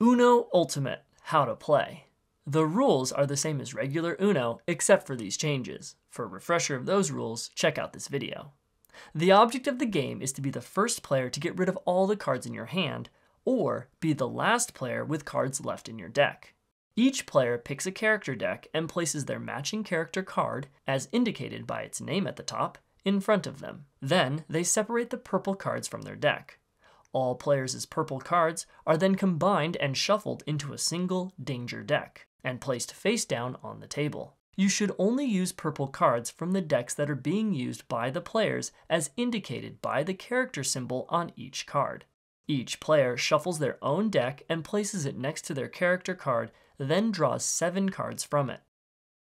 Uno Ultimate, how to play. The rules are the same as regular Uno except for these changes. For a refresher of those rules, check out this video. The object of the game is to be the first player to get rid of all the cards in your hand, or be the last player with cards left in your deck. Each player picks a character deck and places their matching character card, as indicated by its name at the top, in front of them. Then they separate the purple cards from their deck. All players' purple cards are then combined and shuffled into a single danger deck, and placed face down on the table. You should only use purple cards from the decks that are being used by the players as indicated by the character symbol on each card. Each player shuffles their own deck and places it next to their character card, then draws 7 cards from it.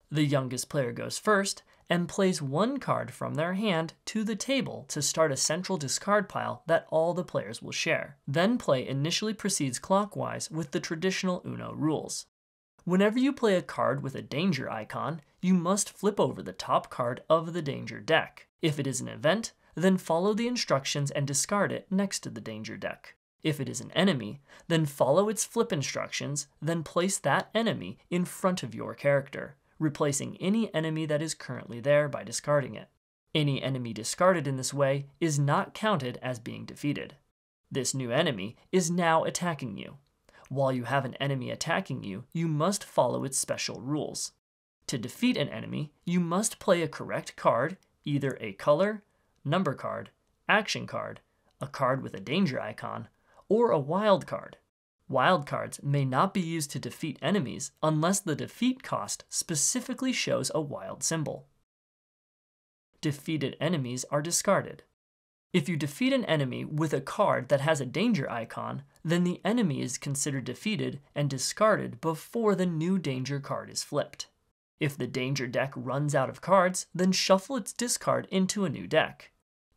The youngest player goes first and plays 1 card from their hand to the table to start a central discard pile that all the players will share. Then play initially proceeds clockwise with the traditional Uno rules. Whenever you play a card with a danger icon, you must flip over the top card of the danger deck. If it is an event, then follow the instructions and discard it next to the danger deck. If it is an enemy, then follow its flip instructions, then place that enemy in front of your character, replacing any enemy that is currently there by discarding it. Any enemy discarded in this way is not counted as being defeated. This new enemy is now attacking you. While you have an enemy attacking you, you must follow its special rules. To defeat an enemy, you must play a correct card, either a color, number card, action card, a card with a danger icon, or a wild card. Wild cards may not be used to defeat enemies unless the defeat cost specifically shows a wild symbol. Defeated enemies are discarded. If you defeat an enemy with a card that has a danger icon, then the enemy is considered defeated and discarded before the new danger card is flipped. If the danger deck runs out of cards, then shuffle its discard into a new deck.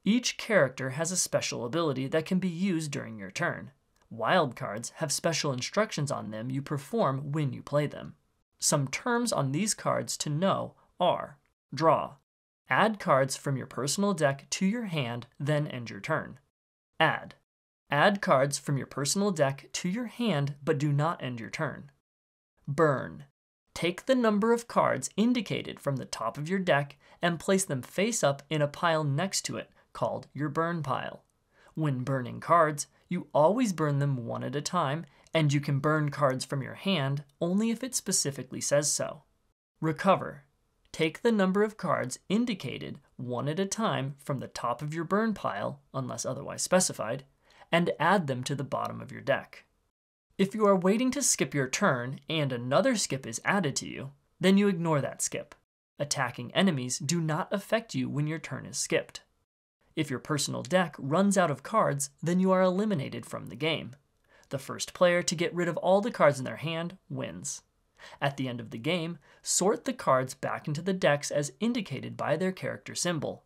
Each character has a special ability that can be used during your turn. Wild cards have special instructions on them you perform when you play them. Some terms on these cards to know are: draw. Add cards from your personal deck to your hand, then end your turn. Add. Add cards from your personal deck to your hand, but do not end your turn. Burn. Take the number of cards indicated from the top of your deck and place them face up in a pile next to it, called your burn pile. When burning cards, you always burn them one at a time, and you can burn cards from your hand only if it specifically says so. Recover. Take the number of cards indicated one at a time from the top of your burn pile, unless otherwise specified, and add them to the bottom of your deck. If you are waiting to skip your turn and another skip is added to you, then you ignore that skip. Attacking enemies do not affect you when your turn is skipped. If your personal deck runs out of cards, then you are eliminated from the game. The first player to get rid of all the cards in their hand wins. At the end of the game, sort the cards back into the decks as indicated by their character symbol.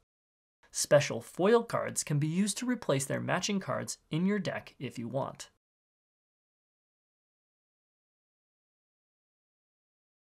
Special foil cards can be used to replace their matching cards in your deck if you want.